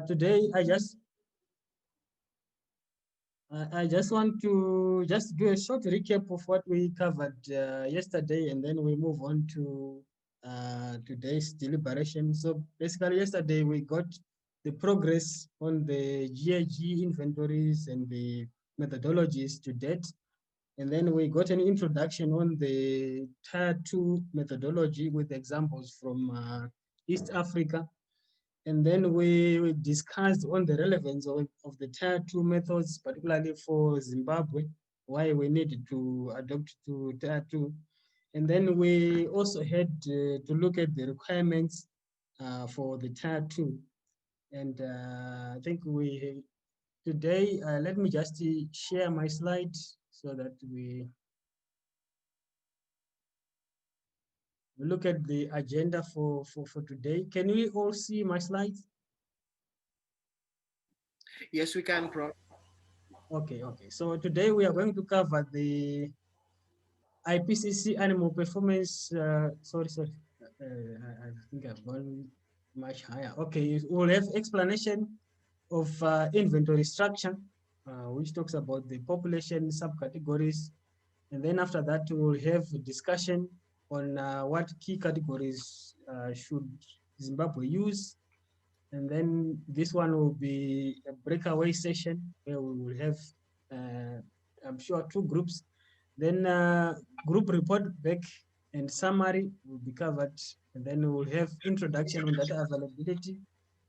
Today I just want to just do a short recap of what we covered yesterday, and then we move on to today's deliberation. So basically, yesterday we got the progress on the GHG inventories and the methodologies to date. And then we got an introduction on the Tier 2 methodology with examples from East Africa. And then we discussed on the relevance of the Tier 2 methods, particularly for Zimbabwe, why we needed to adopt to Tier 2. And then we also had to look at the requirements for the Tier 2. And I think today, let me just share my slide so that we look at the agenda for today. Can we all see my slides? Yes, we can, Prof. Okay. So today we are going to cover the IPCC animal performance. Sorry. I think I've gone much higher. Okay, we'll have explanation of inventory structure, which talks about the population subcategories. And then after that, we'll have a discussion on what key categories should Zimbabwe use. And then this one will be a breakaway session where we will have, I'm sure, 2 groups. Then group report back and summary will be covered. And then we'll have introduction on data availability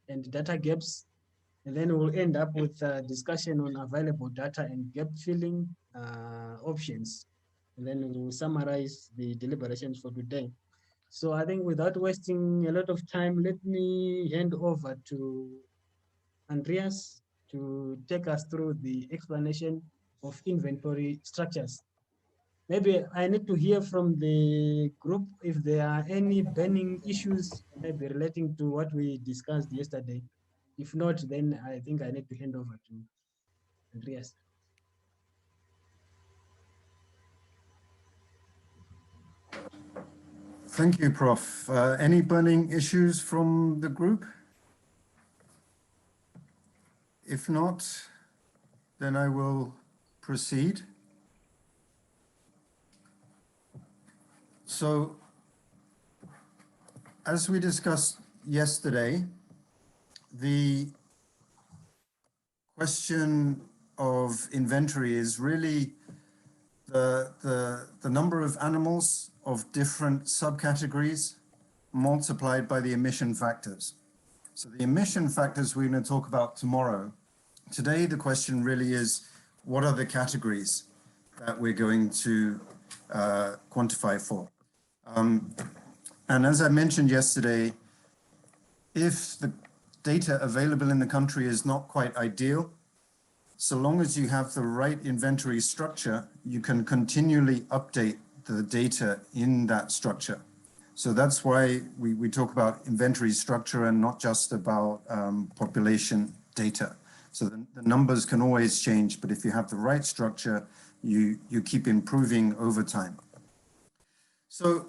and data gaps. And then we'll end up with a discussion on available data and gap filling options. And then we'll summarize the deliberations for today. So I think without wasting a lot of time, let me hand over to Andreas to take us through the explanation of inventory structures. Maybe I need to hear from the group if there are any burning issues, maybe relating to what we discussed yesterday. If not, then I think I need to hand over to Andreas. Thank you, Prof. Any burning issues from the group? If not, then I will proceed. So, as we discussed yesterday, the question of inventory is really the number of animals of different subcategories multiplied by the emission factors. So the emission factors we're going to talk about tomorrow. Today, the question really is, what are the categories that we're going to quantify for? And as I mentioned yesterday, if the data available in the country is not quite ideal, so long as you have the right inventory structure, you can continually update the data in that structure. So that's why we talk about inventory structure and not just about population data. So the numbers can always change, but if you have the right structure, you keep improving over time. So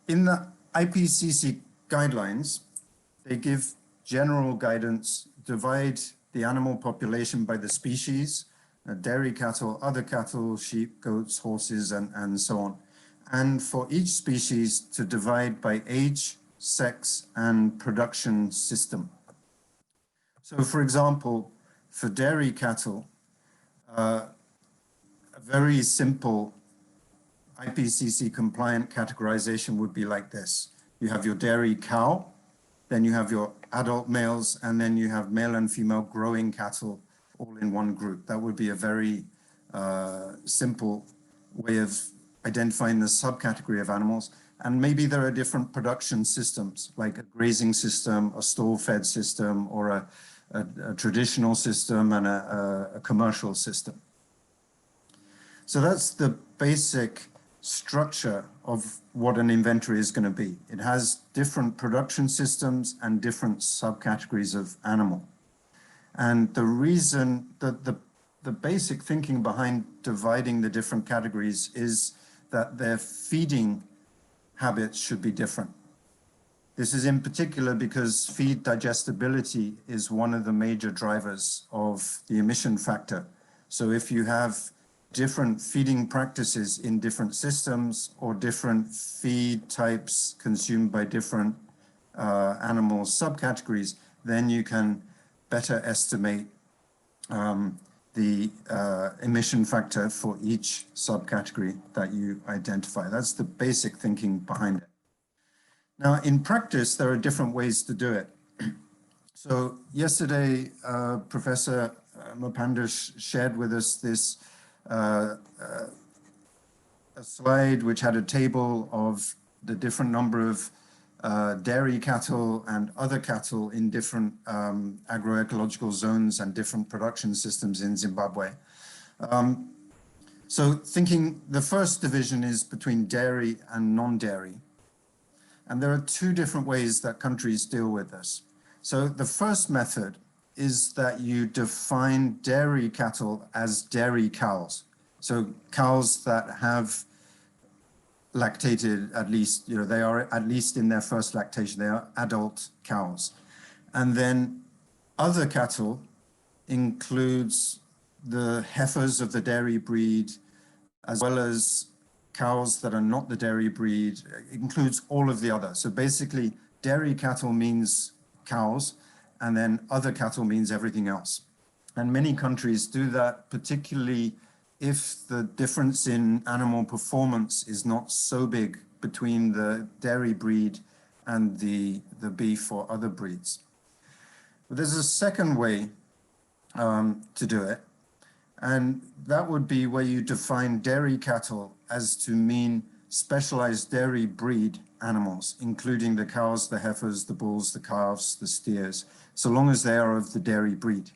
in the IPCC guidelines, they give general guidance, divide the animal population by the species, dairy cattle, other cattle, sheep, goats, horses, and so on. And for each species to divide by age, sex, and production system. So for example, for dairy cattle, a very simple IPCC compliant categorization would be like this. You have your dairy cow, then you have your adult males, and then you have male and female growing cattle all in one group. That would be a very simple way of identifying the subcategory of animals. And maybe there are different production systems, like a grazing system, a stall-fed system, or a traditional system and a commercial system. So that's the basic structure of what an inventory is going to be. It has different production systems and different subcategories of animal. And the reason that the basic thinking behind dividing the different categories is that their feeding habits should be different. This is in particular because feed digestibility is one of the major drivers of the emission factor. So if you have different feeding practices in different systems or different feed types consumed by different animal subcategories, then you can better estimate the emission factor for each subcategory that you identify. That's the basic thinking behind it. Now, in practice, there are different ways to do it. So yesterday, Professor Mapanda shared with us this a slide which had a table of the different number of dairy cattle and other cattle in different agroecological zones and different production systems in Zimbabwe. So thinking the first division is between dairy and non-dairy. And there are two different ways that countries deal with this. So the first method is that you define dairy cattle as dairy cows. So cows that have lactated at least, they are at least in their first lactation, they are adult cows. And then other cattle includes the heifers of the dairy breed, as well as cows that are not the dairy breed. It includes all of the other. So basically, dairy cattle means cows, and then other cattle means everything else. And many countries do that, particularly if the difference in animal performance is not so big between the dairy breed and the beef or other breeds. But there's a second way to do it, and that would be where you define dairy cattle as to mean specialized dairy breed animals, including the cows, the heifers, the bulls, the calves, the steers, so long as they are of the dairy breed.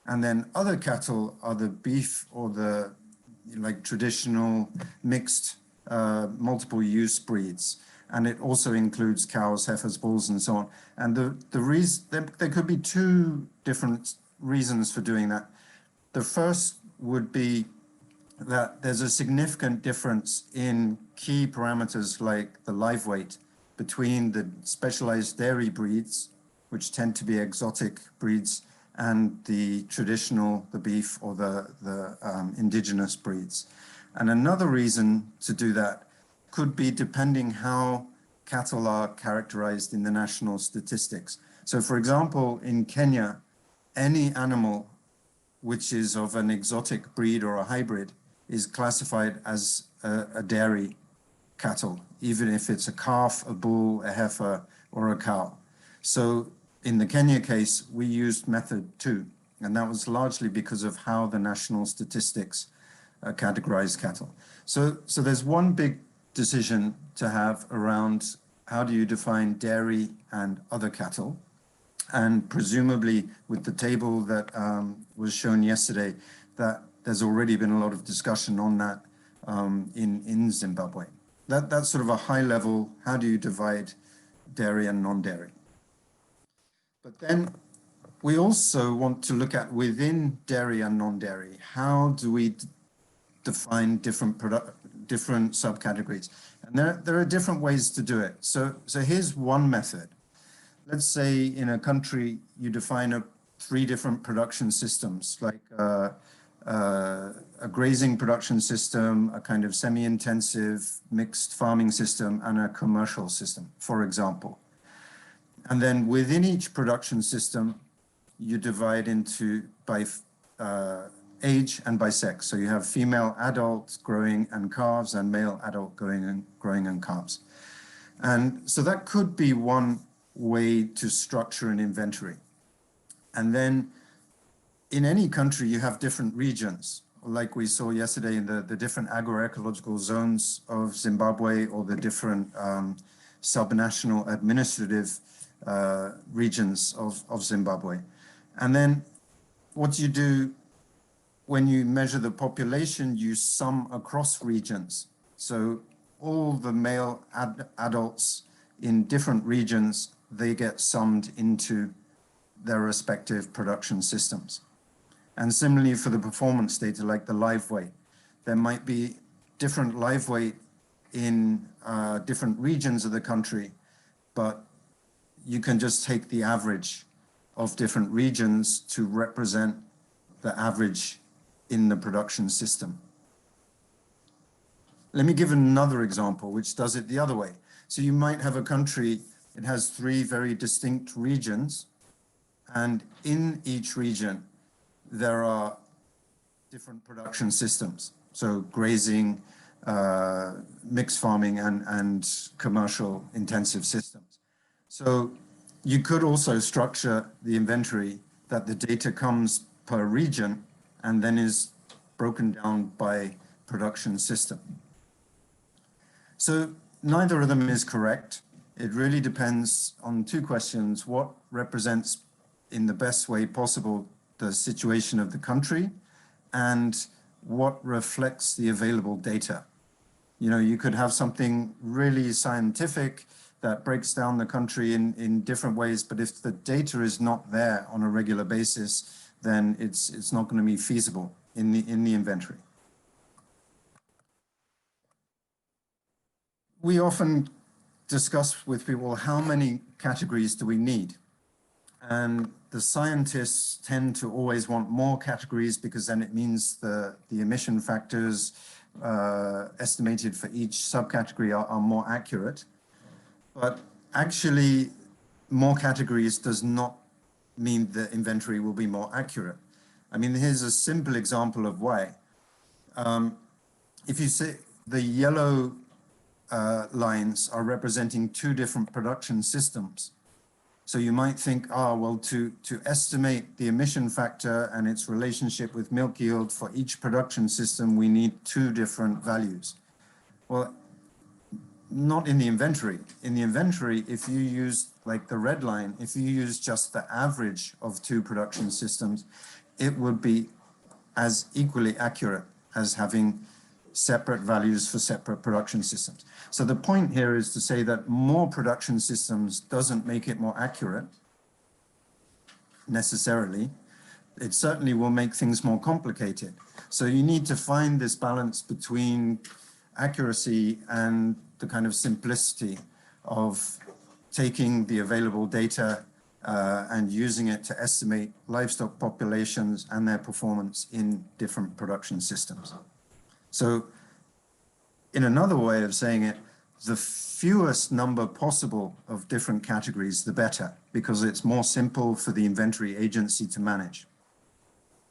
And then other cattle are the beef or the traditional mixed multiple use breeds. And it also includes cows, heifers, bulls, and so on. And the reason there could be two different reasons for doing that. The first would be that there's a significant difference in key parameters like the live weight between the specialized dairy breeds, which tend to be exotic breeds, and the traditional, the beef or the indigenous breeds. And another reason to do that could be depending how cattle are characterized in the national statistics. So for example, in Kenya, any animal which is of an exotic breed or a hybrid is classified as a dairy cattle, even if it's a calf, a bull, a heifer, or a cow. So in the Kenya case, we used method 2, and that was largely because of how the national statistics categorize cattle. So there's one big decision to have around how do you define dairy and other cattle. And presumably with the table that was shown yesterday, that there's already been a lot of discussion on that in Zimbabwe. That's sort of a high level, how do you divide dairy and non-dairy? But then we also want to look at within dairy and non-dairy, how do we define different subcategories? And there are different ways to do it. So here's one method. Let's say in a country, you define 3 different production systems, like a grazing production system, a kind of semi-intensive mixed farming system, and a commercial system, for example. And then within each production system, you divide into by age and by sex. So you have female adult growing and calves and male adult growing and calves. And so that could be one way to structure an inventory. And then in any country, you have different regions, like we saw yesterday in the different agroecological zones of Zimbabwe, or the different subnational administrative regions of Zimbabwe. And then what you do when you measure the population, you sum across regions. So all the male adults in different regions, they get summed into their respective production systems. And similarly for the performance data, like the live weight, there might be different live weight in different regions of the country, but you can just take the average of different regions to represent the average in the production system. Let me give another example which does it the other way. So you might have a country, it has 3 very distinct regions, and in each region there are different production systems. So grazing, mixed farming, and commercial intensive systems. So you could also structure the inventory that the data comes per region and then is broken down by production system. So neither of them is correct. It really depends on 2 questions: what represents in the best way possible the situation of the country, and what reflects the available data. You know, you could have something really scientific that breaks down the country in different ways, but if the data is not there on a regular basis, then it's not going to be feasible in the inventory. We often discuss with people, how many categories do we need? And the scientists tend to always want more categories, because then it means the emission factors estimated for each subcategory are more accurate. But actually, more categories does not mean the inventory will be more accurate. I mean, here's a simple example of why. If you say the yellow lines are representing 2 different production systems, so you might think, well, to estimate the emission factor and its relationship with milk yield for each production system, we need 2 different values. Well, not in the inventory. In the inventory, if you use, like the red line, if you use just the average of 2 production systems, it would be as equally accurate as having separate values for separate production systems. So the point here is to say that more production systems doesn't make it more accurate necessarily. It certainly will make things more complicated. So you need to find this balance between accuracy and the kind of simplicity of taking the available data and using it to estimate livestock populations and their performance in different production systems. So in another way of saying it, the fewest number possible of different categories, the better, because it's more simple for the inventory agency to manage.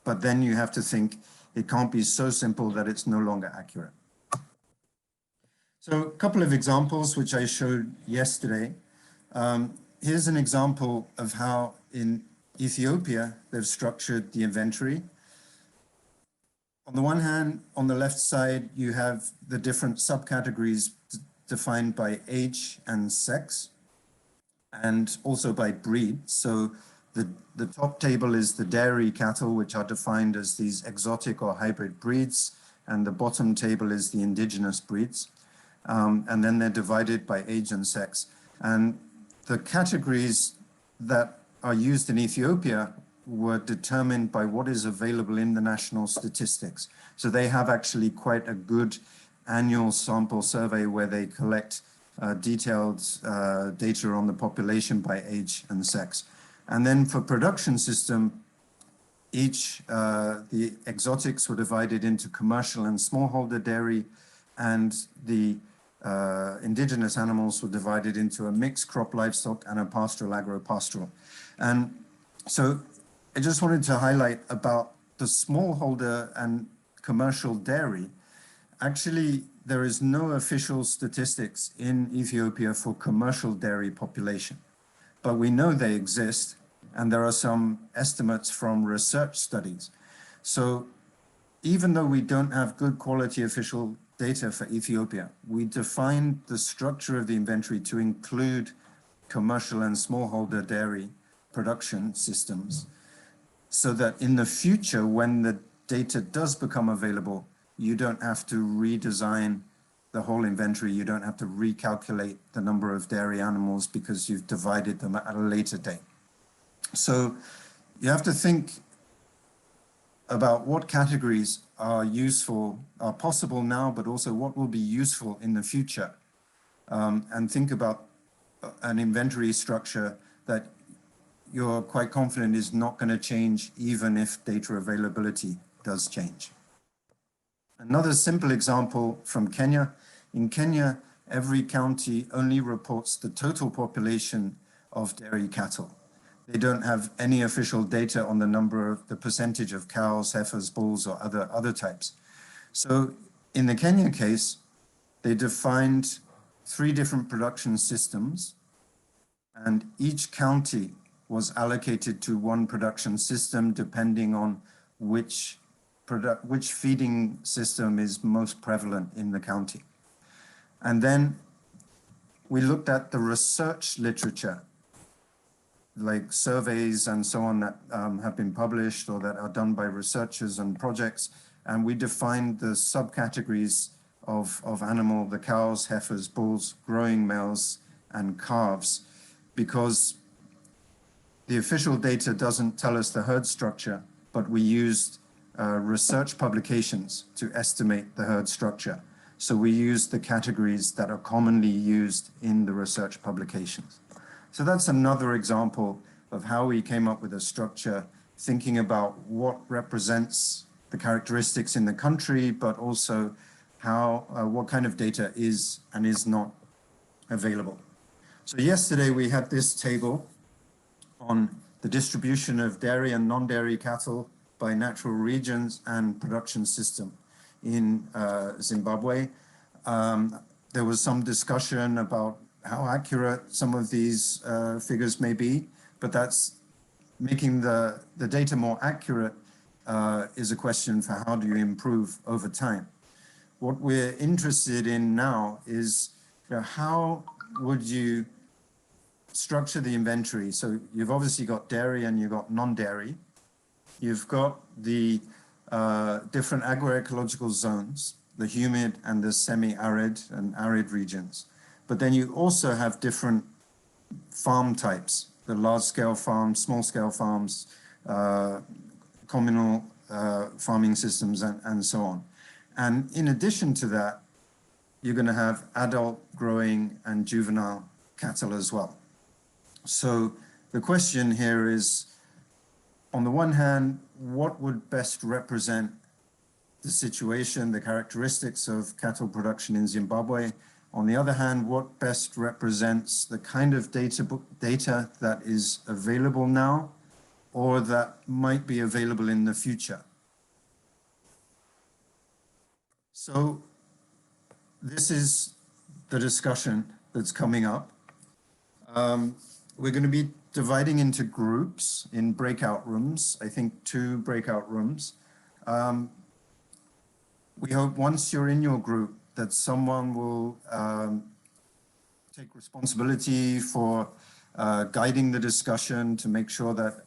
But then you have to think it can't be so simple that it's no longer accurate. So a couple of examples which I showed yesterday. Here's an example of how in Ethiopia they've structured the inventory. On the one hand, on the left side, you have the different subcategories defined by age and sex, and also by breed. So the top table is the dairy cattle, which are defined as these exotic or hybrid breeds, and the bottom table is the indigenous breeds. And then they're divided by age and sex. And the categories that are used in Ethiopia were determined by what is available in the national statistics. So they have actually quite a good annual sample survey where they collect detailed data on the population by age and sex. And then for production system, the exotics were divided into commercial and smallholder dairy, and the indigenous animals were divided into a mixed crop livestock and a pastoral agro-pastoral. And so I just wanted to highlight about the smallholder and commercial dairy. Actually, there is no official statistics in Ethiopia for commercial dairy population, but we know they exist, and there are some estimates from research studies. So even though we don't have good quality official data for Ethiopia, we defined the structure of the inventory to include commercial and smallholder dairy production systems, so that in the future, when the data does become available, you don't have to redesign the whole inventory. You don't have to recalculate the number of dairy animals because you've divided them at a later date. So you have to think about what categories are useful, are possible now, but also what will be useful in the future. And think about an inventory structure that you're quite confident is not going to change even if data availability does change. Another simple example from Kenya. In Kenya, every county only reports the total population of dairy cattle. They don't have any official data on the percentage of cows, heifers, bulls, or other types. So in the Kenya case, they defined 3 different production systems, and each county was allocated to one production system depending on which feeding system is most prevalent in the county. And then we looked at the research literature, like surveys and so on that have been published or that are done by researchers and projects, and we defined the subcategories of animal, the cows, heifers, bulls, growing males, and calves, because the official data doesn't tell us the herd structure, but we used research publications to estimate the herd structure. So we used the categories that are commonly used in the research publications. So that's another example of how we came up with a structure, thinking about what represents the characteristics in the country, but also how what kind of data is and is not available. So yesterday we had this table on the distribution of dairy and non-dairy cattle by natural regions and production system in Zimbabwe. There was some discussion about how accurate some of these figures may be, but that's making the data more accurate is a question for how do you improve over time. What we're interested in now is, how would you structure the inventory? So you've obviously got dairy and you've got non-dairy. You've got the different agroecological zones, the humid and the semi-arid and arid regions. But then you also have different farm types, the large-scale farms, small-scale farms, communal farming systems, and so on. And in addition to that, you're going to have adult, growing, and juvenile cattle as well. So the question here is, on the one hand, what would best represent the situation, the characteristics of cattle production in Zimbabwe? On the other hand, what best represents the kind of data that is available now or that might be available in the future? So this is the discussion that's coming up. We're going to be dividing into groups in breakout rooms, I think 2 breakout rooms. We hope once you're in your group that someone will take responsibility for guiding the discussion to make sure that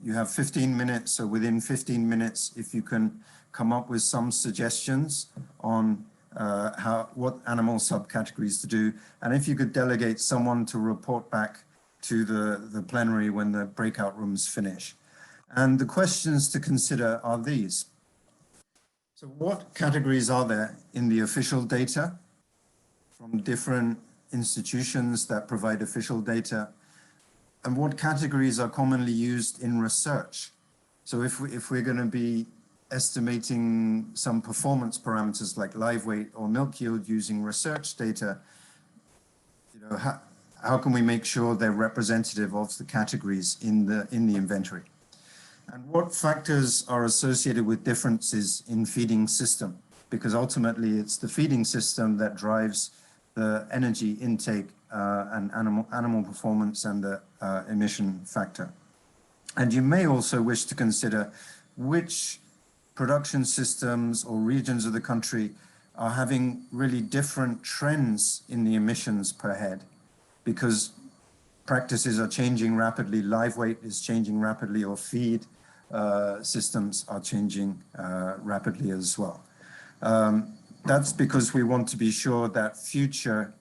you have 15 minutes. So within 15 minutes, if you can come up with some suggestions on what animal subcategories to do, and if you could delegate someone to report back to the plenary when the breakout rooms finish. And the questions to consider are these. So what categories are there in the official data from different institutions that provide official data? And what categories are commonly used in research? So if we're going to be estimating some performance parameters like live weight or milk yield using research data, how can we make sure they're representative of the categories in the inventory? And what factors are associated with differences in feeding system? Because ultimately it's the feeding system that drives the energy intake and animal performance and the emission factor. And you may also wish to consider which production systems or regions of the country are having really different trends in the emissions per head, because practices are changing rapidly, live weight is changing rapidly, or feed systems are changing rapidly as well. That's because we want to be sure that future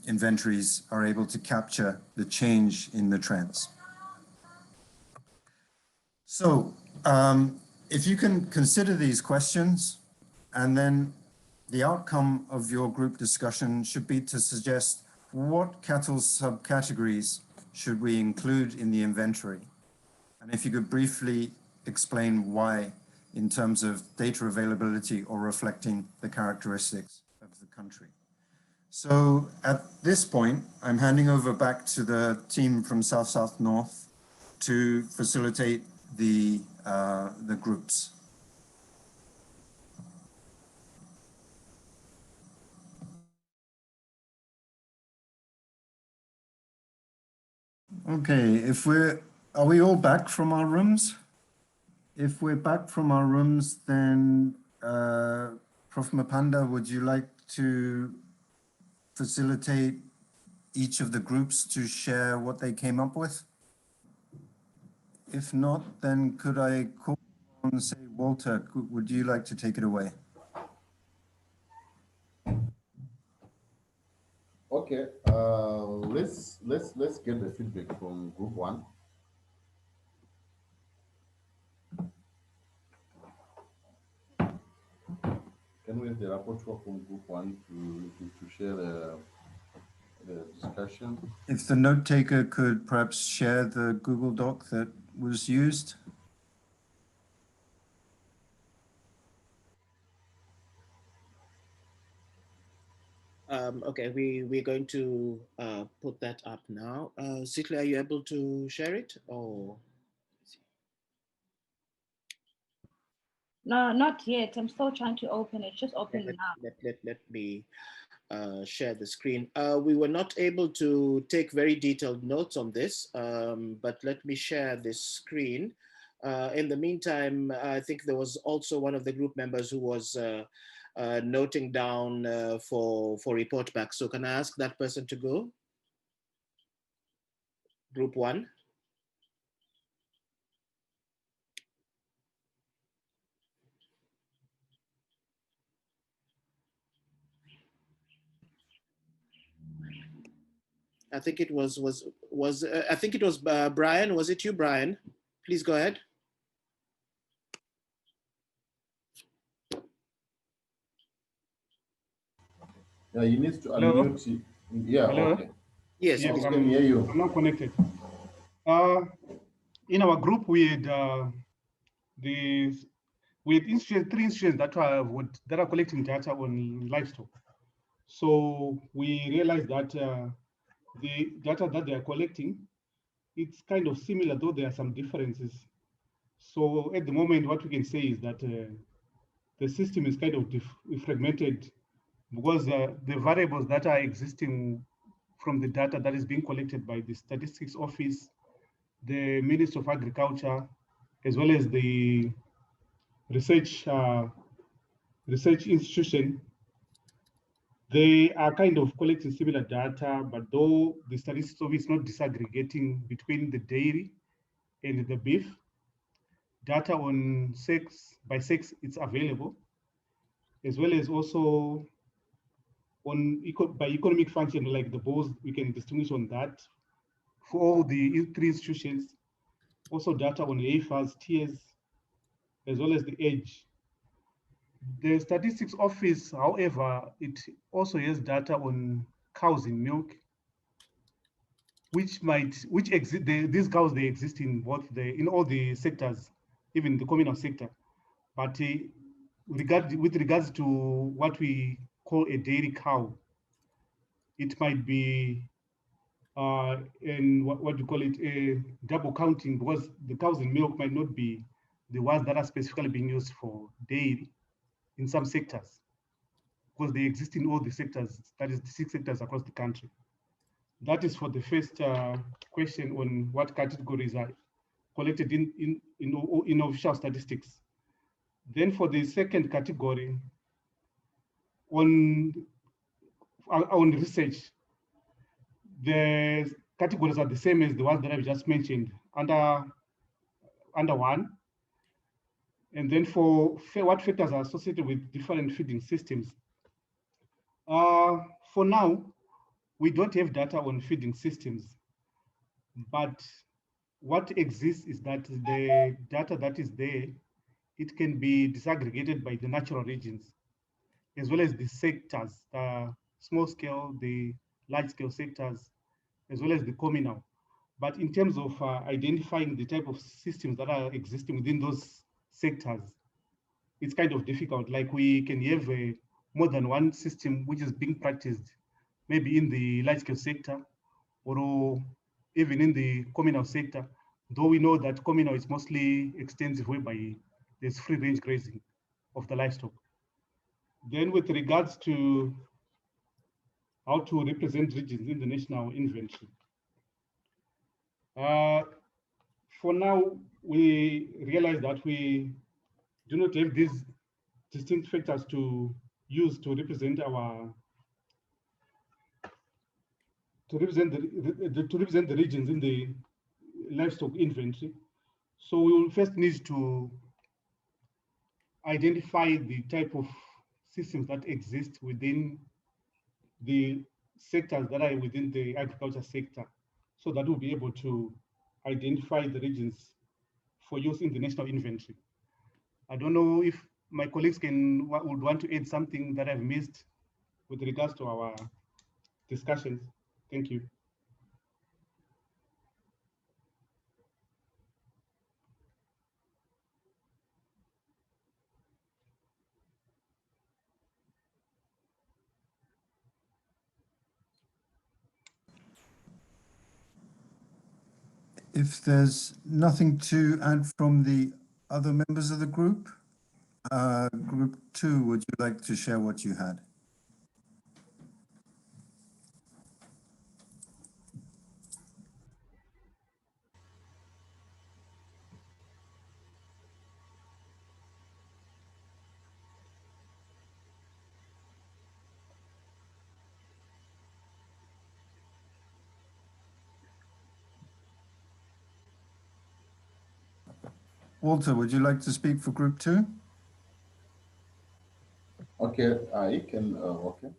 inventories are able to capture the change in the trends. So if you can consider these questions, and then the outcome of your group discussion should be to suggest what cattle subcategories should we include in the inventory? And if you could briefly explain why in terms of data availability or reflecting the characteristics of the country. So at this point, I'm handing over back to the team from South North to facilitate the groups. Okay, are we all back from our rooms? If we're back from our rooms, then Prof. Mapanda, would you like to facilitate each of the groups to share what they came up with? If not, then could I call on, say, Walter, would you like to take it away? Okay, let's get the feedback from group one. Can we have the rapporteur from group one to share the discussion? If the note taker could perhaps share the Google Doc that was used. Okay, we're going to put that up now. Zikli, are you able to share it or? No, not yet. I'm still trying to open it. Just open it now. Let me share the screen. We were not able to take very detailed notes on this, but let me share this screen. In the meantime, I think there was also one of the group members who was noting down for report back. So can I ask that person to go? Group one. I think it was I think it was Brian. Was it you, Brian? Please go ahead. Yeah, you need to unmute. Hello? Yeah. Hello? Okay. Yes, yes, we can hear you. I'm not connected. In our group, we had three institutions that are collecting data on livestock. So we realized that the data that they are collecting, it's kind of similar, though there are some differences. So at the moment, what we can say is that the system is kind of fragmented because the variables that are existing from the data that is being collected by the Statistics Office, the Ministry of Agriculture, as well as the research institution, they are kind of collecting similar data, but though the Statistics Office is not disaggregating between the dairy and the beef, data on sex, by sex, it's available, as well as also on by economic function, like the bulls, we can distinguish on that for all the three institutions. Also data on AFAS, tiers, as well as the age. The Statistics Office, however, it also has data on cows in milk, these cows, they exist in in all the sectors, even the communal sector. But with regards to what we call a dairy cow, it might be what do you call it, a double counting, because the cows in milk might not be the ones that are specifically being used for dairy in some sectors, because they exist in all the sectors, that is the 6 sectors across the country. That is for the first question on what categories are collected in official statistics. Then for the second category, on research, the categories are the same as the ones that I've just mentioned under one. And then for what factors are associated with different feeding systems. For now, we don't have data on feeding systems, but what exists is that the data that is there, it can be disaggregated by the natural regions, as well as the sectors, the small scale, the large scale sectors, as well as the communal. But in terms of identifying the type of systems that are existing within those sectors, it's kind of difficult. Like we can have more than one system which is being practiced, maybe in the large-scale sector or even in the communal sector, though we know that communal is mostly extensive, whereby there's free-range grazing of the livestock. Then with regards to how to represent regions in the national inventory, for now, we realize that we do not have these distinct factors to use to represent our to represent the regions in the livestock inventory. So we will first need to identify the type of systems that exist within the sectors that are within the agriculture sector, so that we'll be able to identify the regions for use in the national inventory. I don't know if my colleagues would want to add something that I've missed with regards to our discussions. Thank you. If there's nothing to add from the other members of the group, Group 2, would you like to share what you had? Walter, would you like to speak for Group 2? Okay, I can. Okay.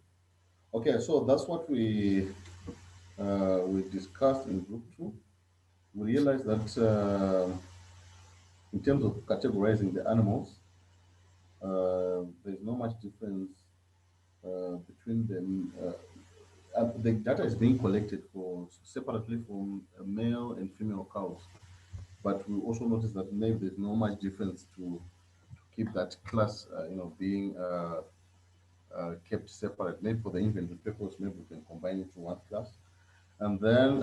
Okay, so that's what we discussed in group 2. We realized that in terms of categorizing the animals, there's not much difference between them. The data is being collected for separately from male and female cows, but we also noticed that maybe there's not much difference to keep that class, being kept separate. Maybe for the inventory purpose, maybe we can combine it to one class. And then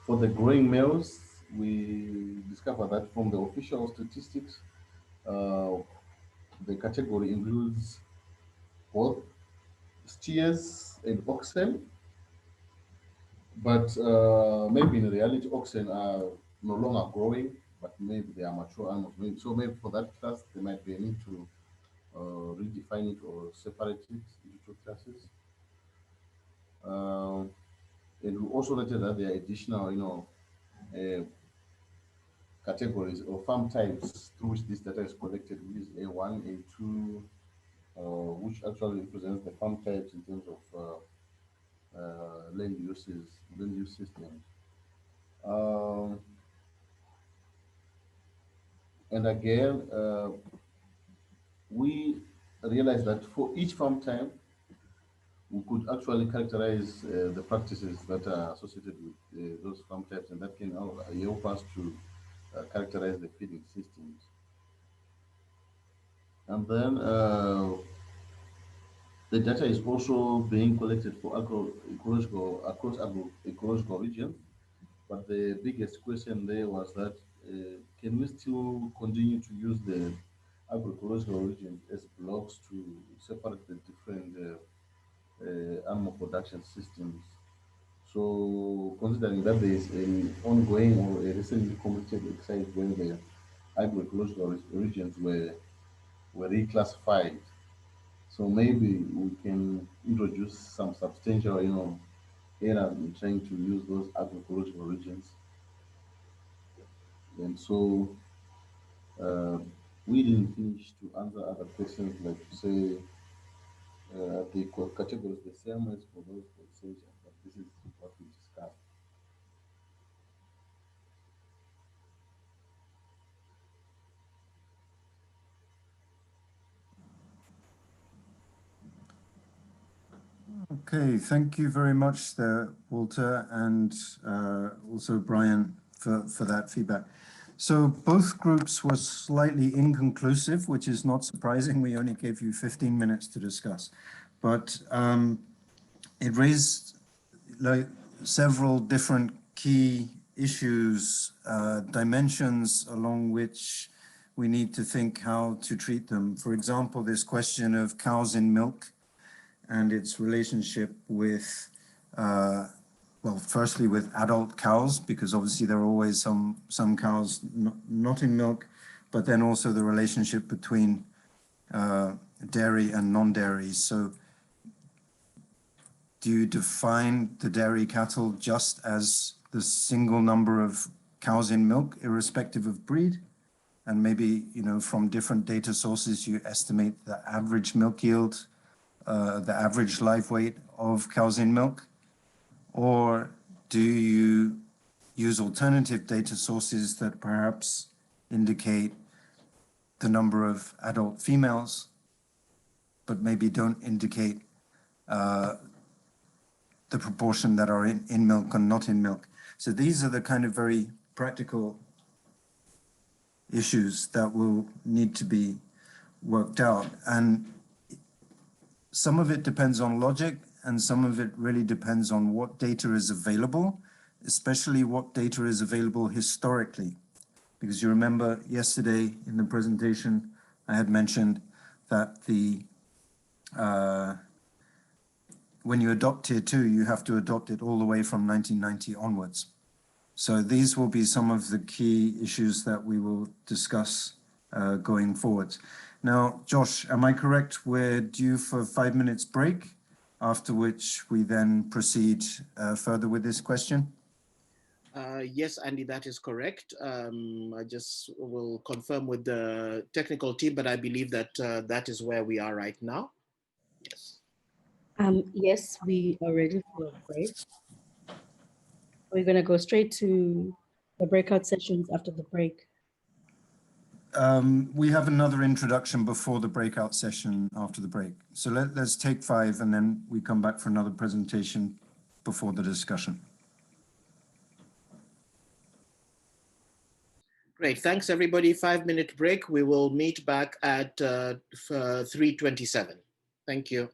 for the growing males, we discovered that from the official statistics, the category includes both steers and oxen, but maybe in reality, oxen are no longer growing, but maybe they are mature animals. So maybe for that class, there might be a need to redefine it or separate it into two classes. And we also noted that there are additional, uh, categories or farm types through which this data is collected, which is A1, A2, which actually represents the farm types in terms of land use systems. Um, and again, we realized that for each farm type, we could actually characterize the practices that are associated with those farm types, and that can help us to characterize the feeding systems. And then the data is also being collected for agroecological across agroecological regions. But the biggest question there was that can we still continue to use the agroecological regions as blocks to separate the different animal production systems? So considering that there is an ongoing or a recently completed exercise where the agroecological regions were reclassified, so maybe we can introduce some substantial, errors in trying to use those agroecological regions. And so uh, we didn't finish to answer other questions like to say the categories the same as for those for research, but this is what we discussed. Okay, thank you very much there, Walter, and also Brian for that feedback. So both groups were slightly inconclusive, which is not surprising. We only gave you 15 minutes to discuss, but it raised like several different key issues, dimensions along which we need to think how to treat them. For example, this question of cows in milk and its relationship with, well, firstly with adult cows, because obviously there are always some cows not in milk, but then also the relationship between dairy and non-dairy. So do you define the dairy cattle just as the single number of cows in milk, irrespective of breed? And maybe, you know, from different data sources, you estimate the average milk yield, the average live weight of cows in milk? Or do you use alternative data sources that perhaps indicate the number of adult females, but maybe don't indicate the proportion that are in milk and not in milk? So these are the kind of very practical issues that will need to be worked out. And some of it depends on logic, and some of it really depends on what data is available, especially what data is available historically. Because you remember yesterday in the presentation, I had mentioned that when you adopt Tier 2, you have to adopt it all the way from 1990 onwards. So these will be some of the key issues that we will discuss going forward. Now, Josh, am I correct? We're due for a 5 minutes break, after which we then proceed further with this question? Yes, Andy, that is correct. I just will confirm with the technical team, but I believe that that is where we are right now. Yes. Yes, we are ready for a break. We're going to go straight to the breakout sessions after the break. We have another introduction before the breakout session after the break. So let's take 5 and then we come back for another presentation before the discussion. Great, thanks everybody. 5 minute break. We will meet back at 3:27. Thank you.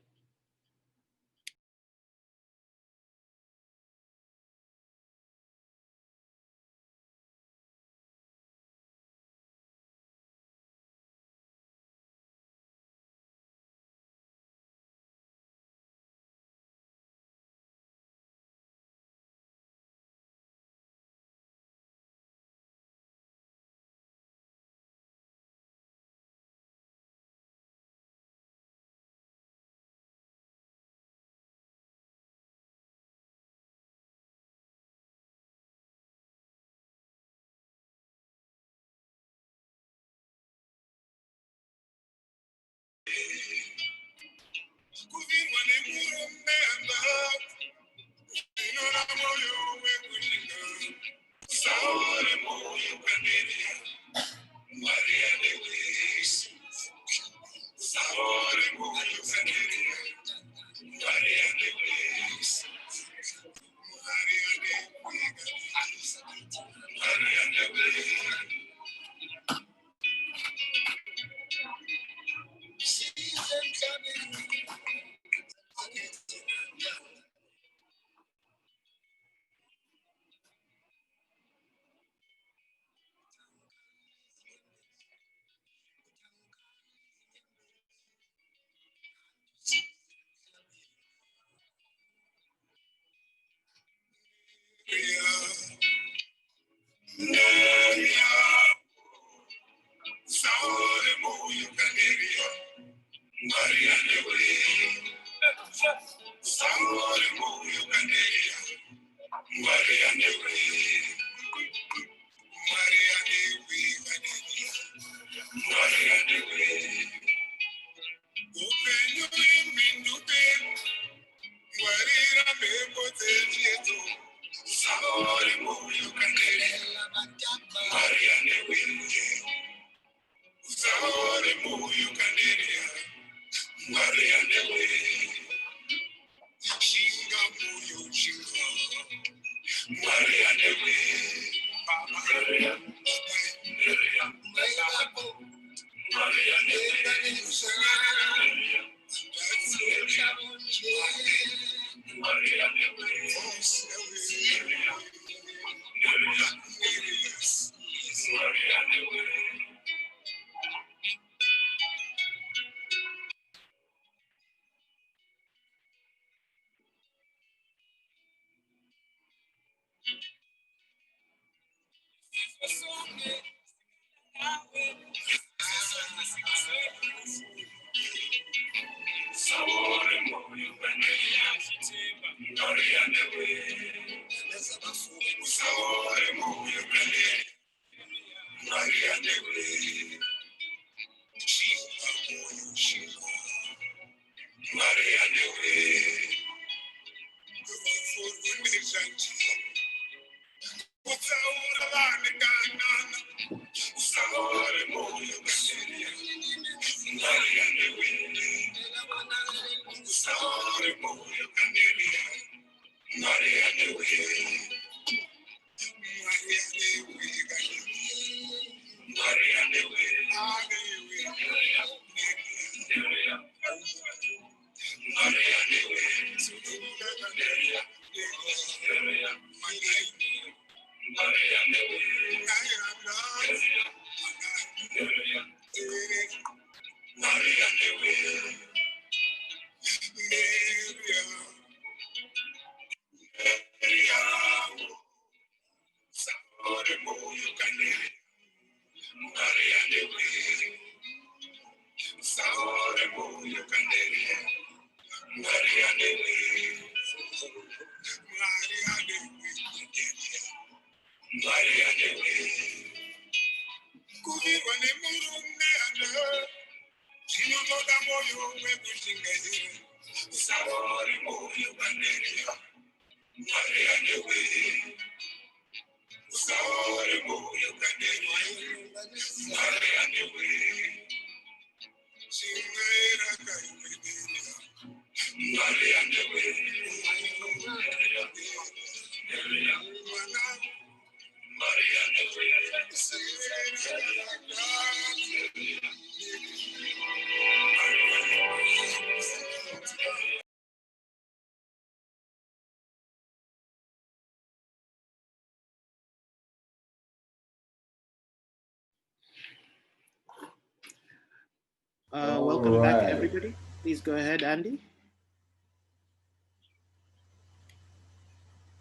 Welcome back, everybody. Please go ahead, Andy.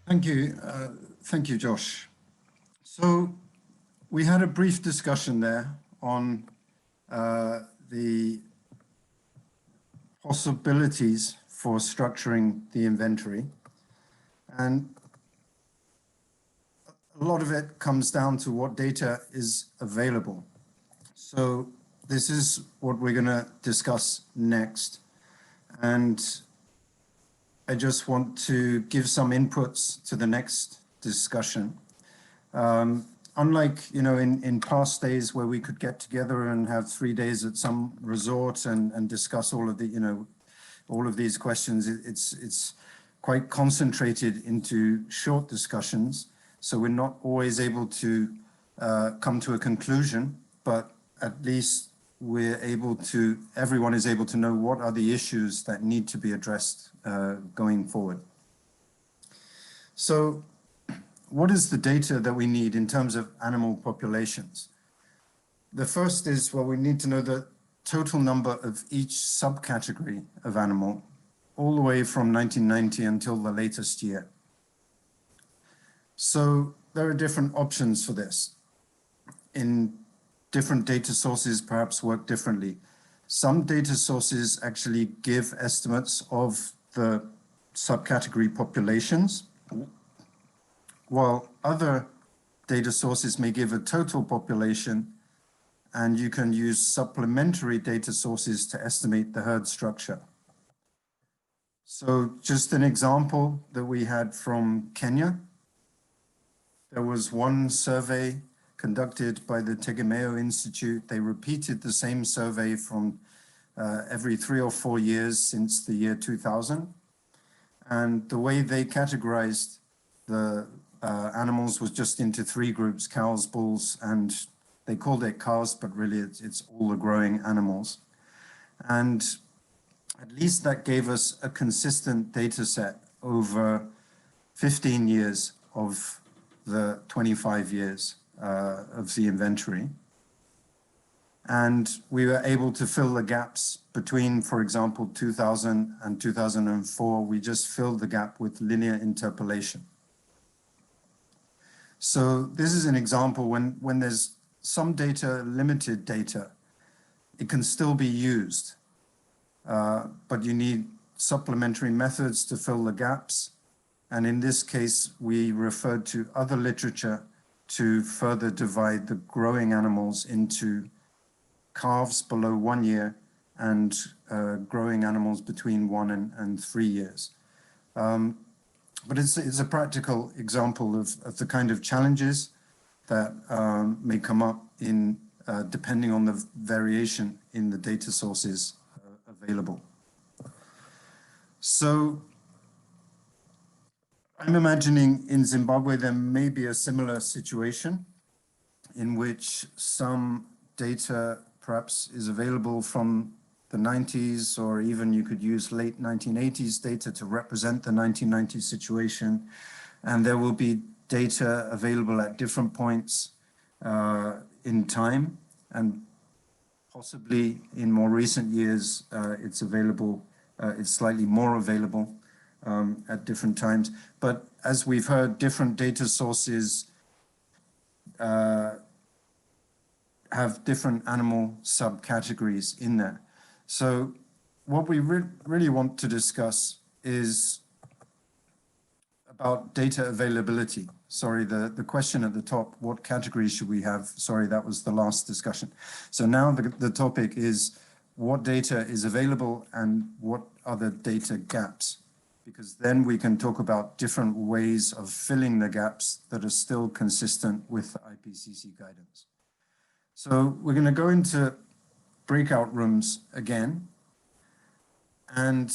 Thank you, Josh. So we had a brief discussion there on the possibilities for structuring the inventory. And a lot of it comes down to what data is available. So this is what we're going to discuss next. And I just want to give some inputs to the next discussion. Unlike, in past days where we could get together and have 3 days at some resort and discuss all of the, all of these questions, it's quite concentrated into short discussions. So we're not always able to come to a conclusion, but at least everyone is able to know what are the issues that need to be addressed going forward. So what is the data that we need in terms of animal populations? The first is, well, we need to know the total number of each subcategory of animal, all the way from 1990 until the latest year. So there are different options for this. In different data sources perhaps work differently. Some data sources actually give estimates of the subcategory populations, while other data sources may give a total population, and you can use supplementary data sources to estimate the herd structure. So just an example that we had from Kenya. There was one survey conducted by the Tegemeo Institute. They repeated the same survey from every 3 or 4 years since the year 2000. And the way they categorized the animals was just into 3 groups: cows, bulls, and they called it cows, but really it's all the growing animals. And at least that gave us a consistent data set over 15 years of the 25 years of the inventory. And we were able to fill the gaps between, for example, 2000 and 2004. We just filled the gap with linear interpolation. So this is an example when there's some data, limited data, it can still be used, but you need supplementary methods to fill the gaps. And in this case, we referred to other literature to further divide the growing animals into calves below 1 year and growing animals between 1 and 3 years. But it's a practical example of the kind of challenges that may come up in depending on the variation in the data sources available. So I'm imagining in Zimbabwe there may be a similar situation in which some data perhaps is available from the 90s, or even you could use late 1980s data to represent the 1990s situation. And there will be data available at different points in time, and possibly in more recent years, it's available, it's slightly more available at different times. But as we've heard, different data sources have different animal subcategories in there. So what we really want to discuss is a about data availability. Sorry, the question at the top, what categories should we have? Sorry, that was the last discussion. So now the topic is what data is available and what are the data gaps? Because then we can talk about different ways of filling the gaps that are still consistent with the IPCC guidance. So we're going to go into breakout rooms again, and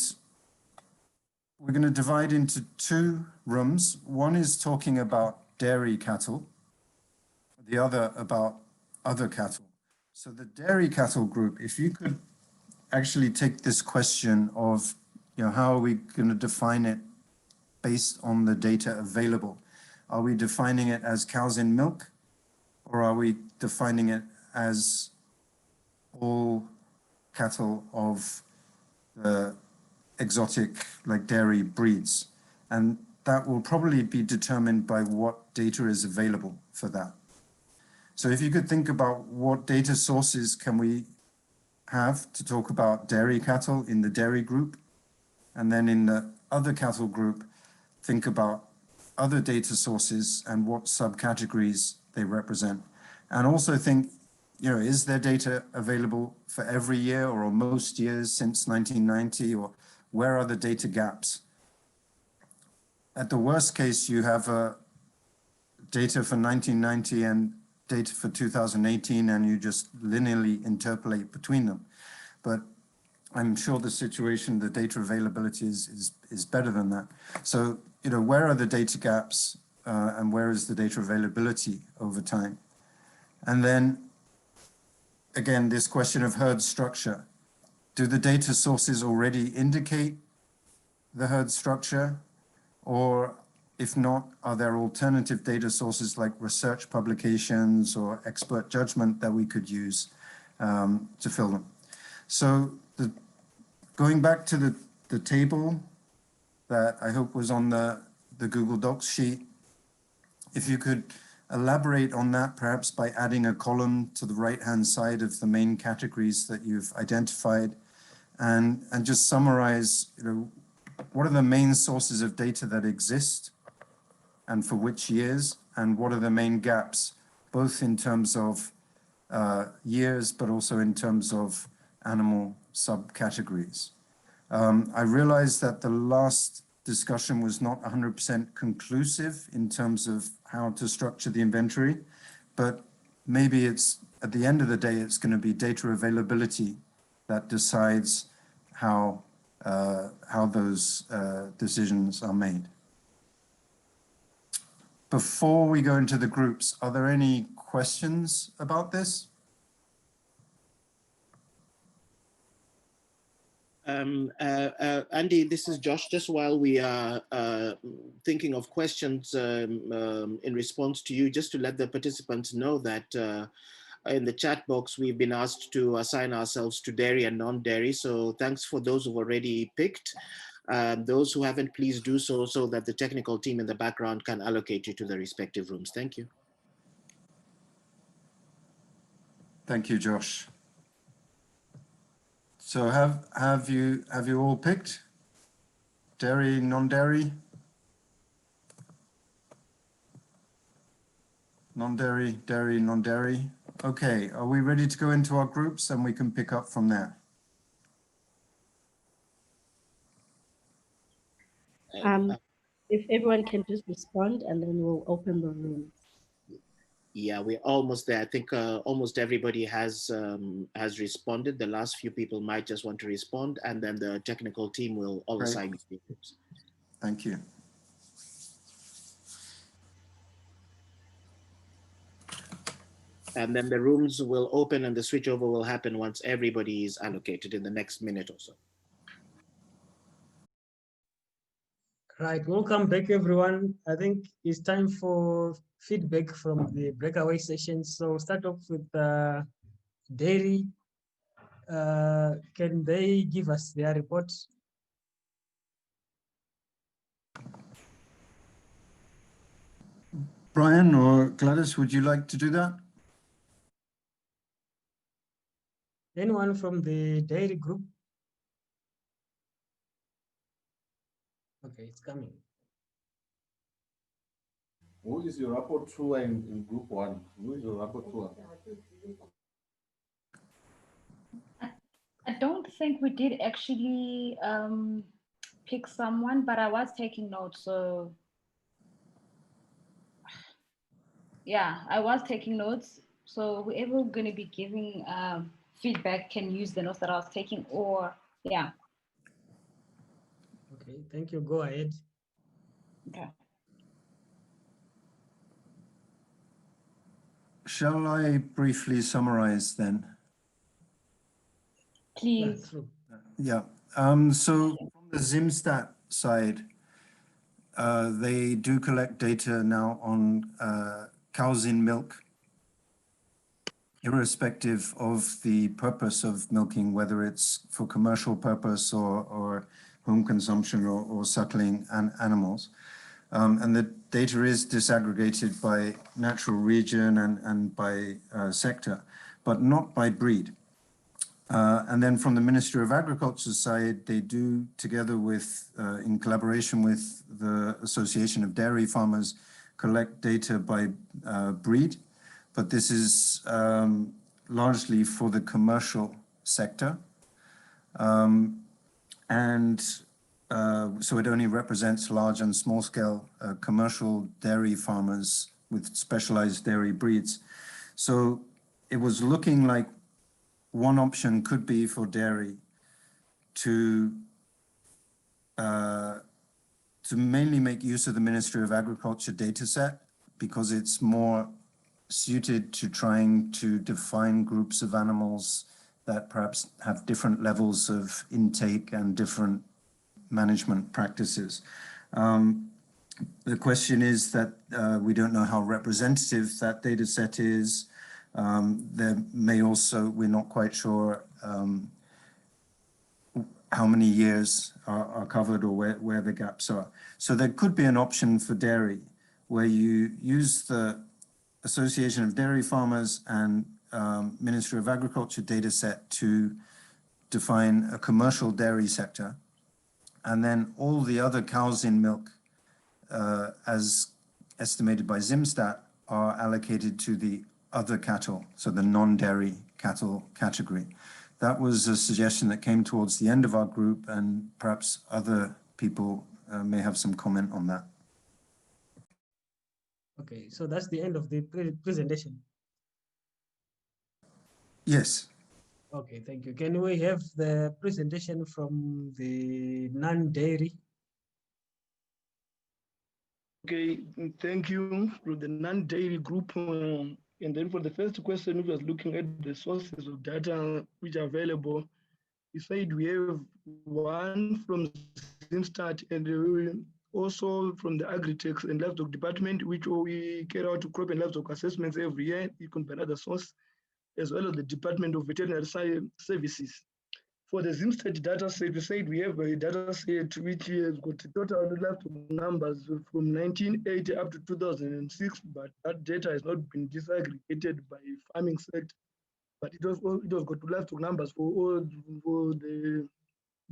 we're going to divide into two rooms. One is talking about dairy cattle, the other about other cattle. So the dairy cattle group, if you could actually take this question of, how are we going to define it based on the data available? Are we defining it as cows in milk, or are we defining it as all cattle of the exotic, like dairy breeds? And that will probably be determined by what data is available for that. So if you could think about what data sources can we have to talk about dairy cattle in the dairy group, and then in the other cattle group, think about other data sources and what subcategories they represent. And also think, is there data available for every year or most years since 1990, or where are the data gaps? At the worst case, you have data for 1990 and data for 2018, and you just linearly interpolate between them. But I'm sure the situation, the data availability is better than that. So, where are the data gaps and where is the data availability over time? And then, again, this question of herd structure. Do the data sources already indicate the herd structure? Or if not, are there alternative data sources like research publications or expert judgment that we could use to fill them? So going back to the table that I hope was on the Google Docs sheet, if you could elaborate on that, perhaps by adding a column to the right-hand side of the main categories that you've identified, and just summarize, what are the main sources of data that exist and for which years, and what are the main gaps, both in terms of years, but also in terms of animal subcategories. I realized that the last discussion was not 100% conclusive in terms of how to structure the inventory, but maybe it's, at the end of the day, it's going to be data availability that decides how those decisions are made. Before we go into the groups, are there any questions about this? Andy, this is Josh. Just while we are thinking of questions in response to you, just to let the participants know that in the chat box, we've been asked to assign ourselves to dairy and non-dairy. So thanks for those who've already picked. Those who haven't, please do so, so that the technical team in the background can allocate you to the respective rooms. Thank you. Thank you, Josh. So have you all picked? Dairy, non-dairy? Non-dairy, dairy, non-dairy. Okay, are we ready to go into our groups, and we can pick up from there? If everyone can just respond, and then we'll open the room. Yeah, we're almost there. I think almost everybody has responded. The last few people might just want to respond, and then the technical team will all assign you groups. Thank you. And then the rooms will open and the switchover will happen once everybody is allocated in the next minute or so. Right, welcome back everyone. I think it's time for feedback from the breakaway session. So start off with dairy. Can they give us their report? Brian or Gladys, would you like to do that? Anyone from the dairy group? Okay, it's coming. Who is your rapporteur in group one? Who is your rapporteur? I don't think we did actually pick someone, but I was taking notes. So yeah, I was taking notes. So whoever going to be giving feedback can use the notes that I was taking, or yeah. Okay, thank you. Go ahead. Okay. Shall I briefly summarize then? Yeah, Please. true. Yeah. So from the Zimstat side, they do collect data now on cows in milk, irrespective of the purpose of milking, whether it's for commercial purpose or home consumption or suckling animals. And the data is disaggregated by natural region and by sector, but not by breed. And then from the Ministry of Agriculture side, they do, together with, in collaboration with the Association of Dairy Farmers, collect data by breed, but this is largely for the commercial sector. So it only represents large and small scale commercial dairy farmers with specialized dairy breeds. So it was looking like one option could be for dairy to mainly make use of the Ministry of Agriculture data set, because it's more suited to trying to define groups of animals that perhaps have different levels of intake and different management practices. The question is that we don't know how representative that data set is. There may also, we're not quite sure how many years are covered or where the gaps are. So there could be an option for dairy where you use the Association of Dairy Farmers and Ministry of Agriculture data set to define a commercial dairy sector, and then all the other cows in milk, as estimated by Zimstat, are allocated to the other cattle, so the non-dairy cattle category. That was a suggestion that came towards the end of our group, and perhaps other people may have some comment on that. Okay, so that's the end of the presentation. Yes. Okay, thank you. Can we have the presentation from the non-dairy? Okay, thank you for the non-dairy group. And then for the first question, we was looking at the sources of data which are available. We said we have one from Zimstat and also from the Agri-Tech and Livestock Department, which we carry out crop and livestock assessments every year. It can be another source, as well as the Department of Veterinary Services. For the Zimstat data set, we said we have a data set which has got total livestock numbers from 1980 up to 2006, but that data has not been disaggregated by farming sector. But it was got livestock numbers for the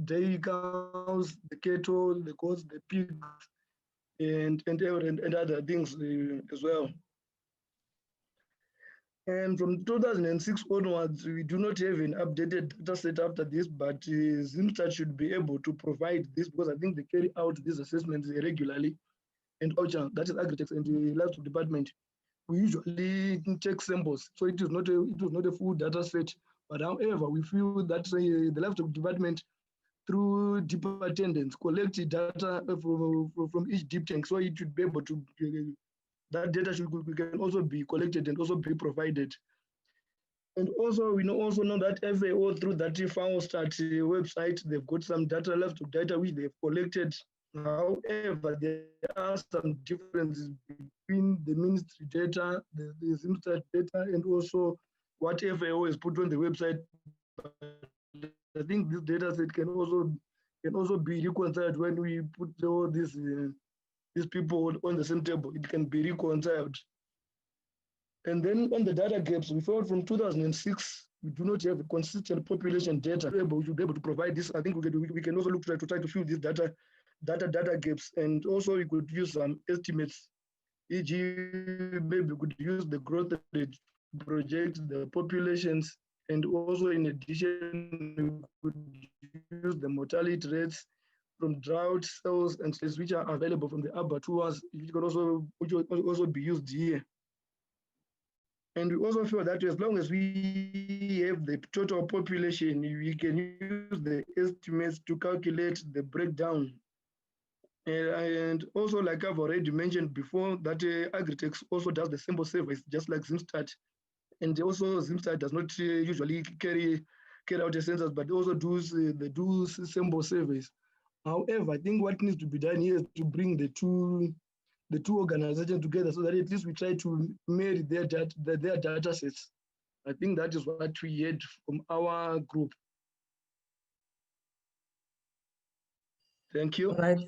dairy cows, the cattle, the goats, the pigs, and other things as well. And from 2006 onwards, we do not have an updated data set after this, but Zimstat should be able to provide this, because I think they carry out these assessments regularly. And OCHA, that is Agri-Tech and the Livestock Department, we usually take samples, so it was not a full data set. But however, we feel that the Livestock Department, through deeper attendance, collect data from each deep tank, so it should be able to. That data can also be collected and also be provided. And also, we also know that FAO, through that FAO-Stat website, they've got some data, livestock data, which they've collected. However, there are some differences between the ministry data, the Zimstat data, and also what FAO has put on the website. But I think this data set can also be reconciled when we put all these people on the same table. It can be reconciled. And then on the data gaps, we found from 2006, we do not have a consistent population data. We should be able to provide this. I think we can also look to try to fill these data gaps. And also we could use some estimates e.g., maybe we could use the growth rate to project the populations, and also in addition, we could use the mortality rates from drought cells and cells which are available from the abattoirs, which will also be used here. And we also feel that as long as we have the total population, we can use the estimates to calculate the breakdown. And also, like I've already mentioned before, that Agritex also does the sample surveys, just like Zimstat. And also, Zimstat does not usually carry out a census, but also they do sample surveys. However, I think what needs to be done here is to bring the two organizations together so that at least we try to marry their data sets. I think that is what we heard from our group. Thank you. All right.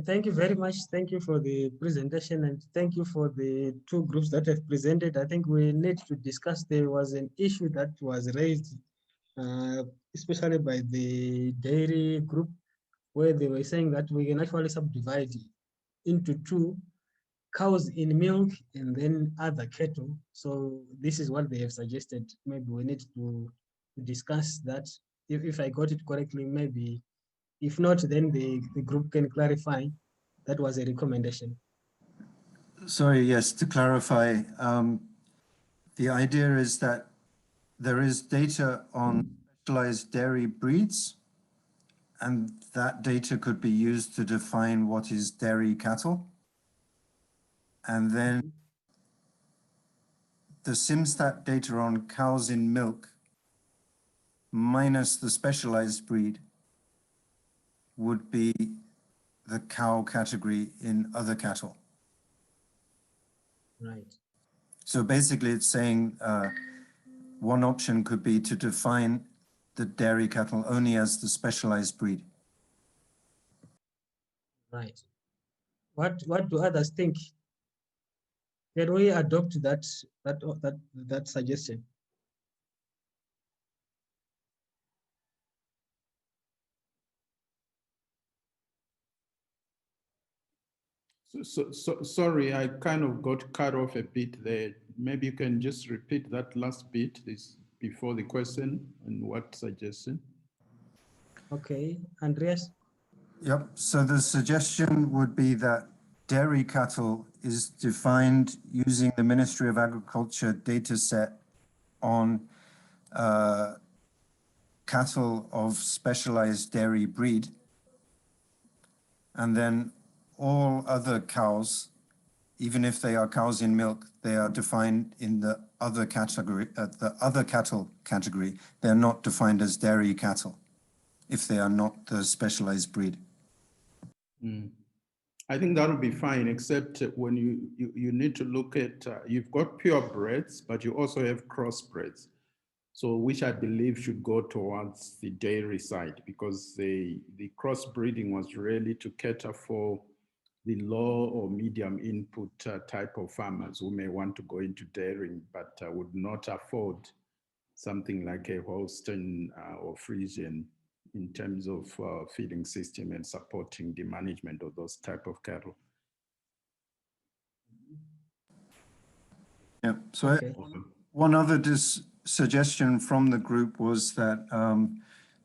Thank you very much. Thank you for the presentation, and thank you for the two groups that have presented. I think we need to discuss. There was an issue that was raised, especially by the dairy group, where they were saying that we can actually subdivide into two: cows in milk and then other cattle. So this is what they have suggested. Maybe we need to discuss that. If I got it correctly, maybe. If not, then the group can clarify. That was a recommendation. Sorry, yes, to clarify, the idea is that there is data on specialized dairy breeds, and that data could be used to define what is dairy cattle. And then the Simstat data on cows in milk minus the specialized breed would be the cow category in other cattle. Right. So basically it's saying one option could be to define the dairy cattle only as the specialized breed. Right. What do others think? Can we adopt that suggestion? Sorry, I kind of got cut off a bit there. Maybe you can just repeat that last bit before the question and what suggestion? Okay, Andreas? Yep, so the suggestion would be that dairy cattle is defined using the Ministry of Agriculture data set on cattle of specialized dairy breed. And then all other cows, even if they are cows in milk, they are defined in the other category, the other cattle category. They're not defined as dairy cattle if they are not the specialized breed. I think that would be fine, except when you need to look at, you've got purebreds, but you also have crossbreds. So which I believe should go towards the dairy side, because the crossbreeding was really to cater for the low or medium input type of farmers who may want to go into dairying, but would not afford something like a Holstein or Friesian in terms of feeding system and supporting the management of those type of cattle. Yeah, so okay. One other suggestion from the group was that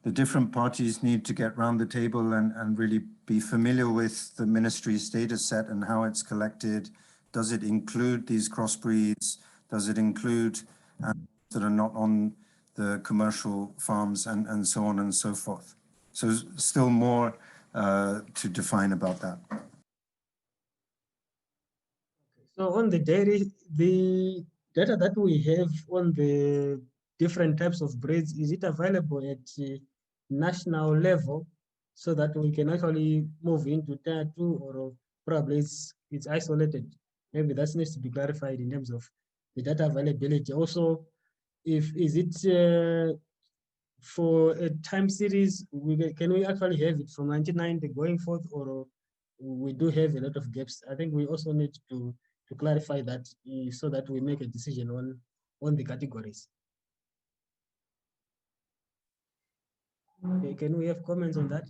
the different parties need to get round the table and really be familiar with the ministry's data set and how it's collected. Does it include these crossbreeds? Does it include that are not on the commercial farms and so on and so forth? So still more to define about that. So on the dairy, the data that we have on the different types of breeds, is it available at national level so that we can actually move into tier 2, or probably it's isolated? Maybe that needs to be clarified in terms of the data availability. Also, is it for a time series, can we actually have it from 1990 going forth, or we do have a lot of gaps? I think we also need to clarify that so that we make a decision on the categories. Okay, can we have comments on that?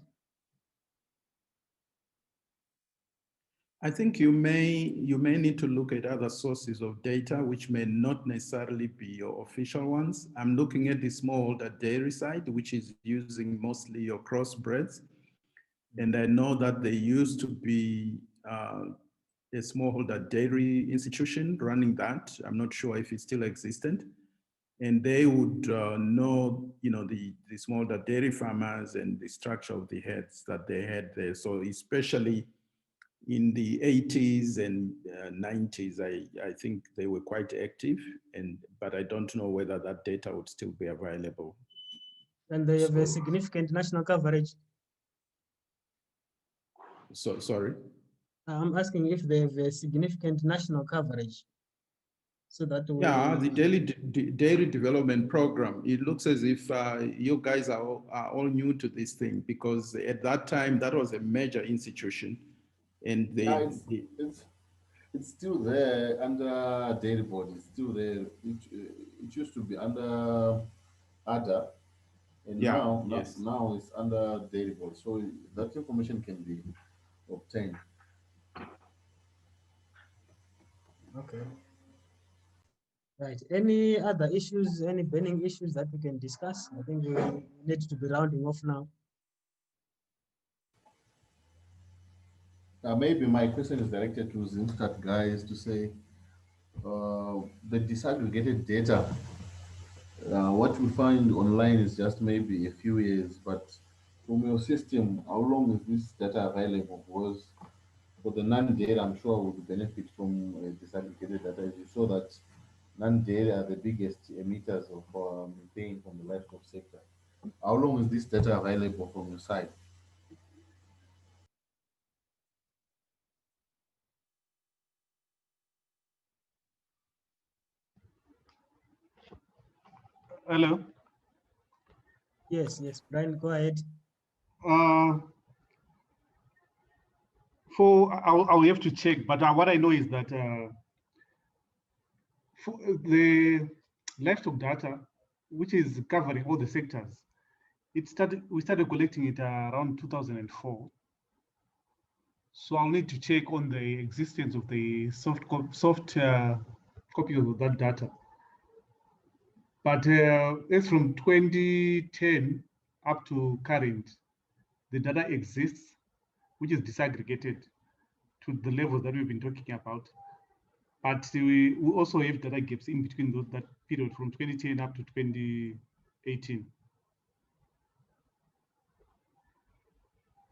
I think you may need to look at other sources of data, which may not necessarily be your official ones. I'm looking at the smallholder dairy side, which is using mostly your crossbreds. And I know that there used to be a smallholder dairy institution running that. I'm not sure if it's still existent. And they would know, the smallholder dairy farmers and the structure of the heads that they had there. So especially in the 80s and 90s, I think they were quite active, but I don't know whether that data would still be available. And they have a significant national coverage. So, sorry? I'm asking if they have a significant national coverage. So that Yeah, the dairy development program, it looks as if you guys are all new to this thing, because at that time, that was a major institution. And it's still there under dairy board. It's still there. It used to be under ADA, and yeah, now yes. now it's under dairy board. So that information can be obtained. Okay. Right. Any other issues, any burning issues that we can discuss? I think we need to be rounding off now. Maybe my question is directed to Zimstat guys to say the disaggregated data. What we find online is just maybe a few years, but from your system, how long is this data available? Because for the non-dairy, I'm sure would benefit from disaggregated data. You saw that non-dairy are the biggest emitters of methane from the livestock sector. How long is this data available from your side? Hello. Yes, Brian, go ahead. I'll have to check, but what I know is that for the livestock data, which is covering all the sectors, we started collecting it around 2004. So I'll need to check on the existence of the soft copy of that data. But it's from 2010 up to current, the data exists, which is disaggregated to the level that we've been talking about. But we also have data gaps in between that period from 2010 up to 2018.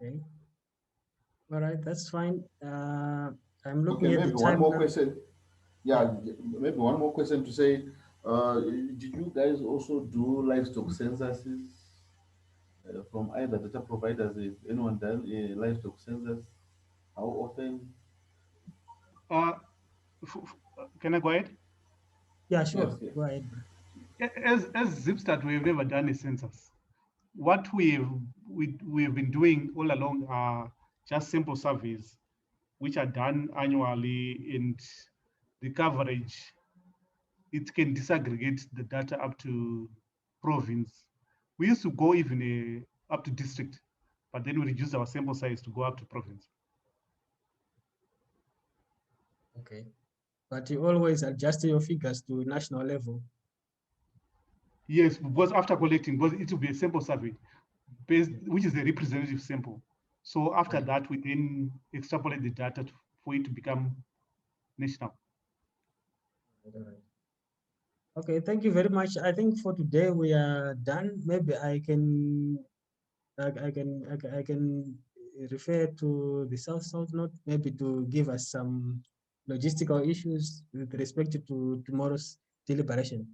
Okay. All right, that's fine. I'm looking at maybe the one time more now. question. Yeah, maybe one more question to say, did you guys also do livestock censuses from either data providers? If anyone does livestock census, how often? Can I go ahead? Yeah, sure. Yes. Go ahead. As Zipstat, we've never done a census. What we've been doing all along are just simple surveys, which are done annually, and the coverage, it can disaggregate the data up to province. We used to go even up to district, but then we reduced our sample size to go up to province. Okay. But you always adjust your figures to national level. Yes, because after collecting, because it will be a sample survey, which is a representative sample. So after that, we then extrapolate the data for it to become national. Okay, thank you very much. I think for today we are done. Maybe I can refer to the South Note, maybe to give us some logistical issues with respect to tomorrow's deliberation.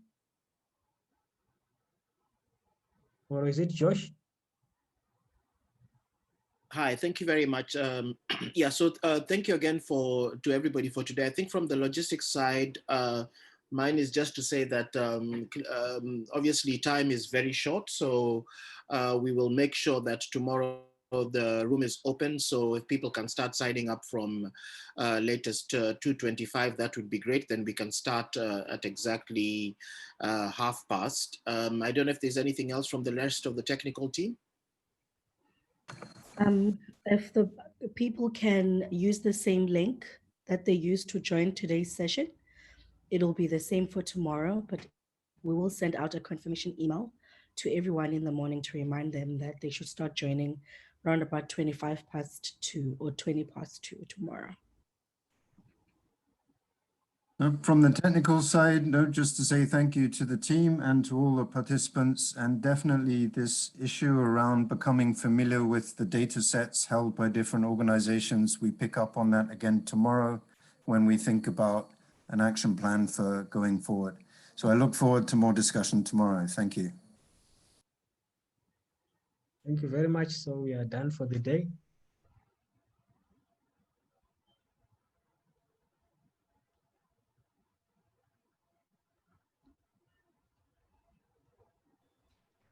Or is it Josh? Hi, thank you very much. Yeah, so thank you again to everybody for today. I think from the logistics side, mine is just to say that obviously time is very short, so we will make sure that tomorrow the room is open, so if people can start signing up from latest 2:25, that would be great. Then we can start at exactly 12:30. I don't know if there's anything else from the rest of the technical team. If the people can use the same link that they used to join today's session, it'll be the same for tomorrow, but we will send out a confirmation email to everyone in the morning to remind them that they should start joining around about 2 or 20 past 2 tomorrow. From the technical side, just to say thank you to the team and to all the participants, and definitely this issue around becoming familiar with the data sets held by different organizations. We pick up on that again tomorrow when we think about an action plan for going forward. So I look forward to more discussion tomorrow. Thank you. Thank you very much. So we are done for the day.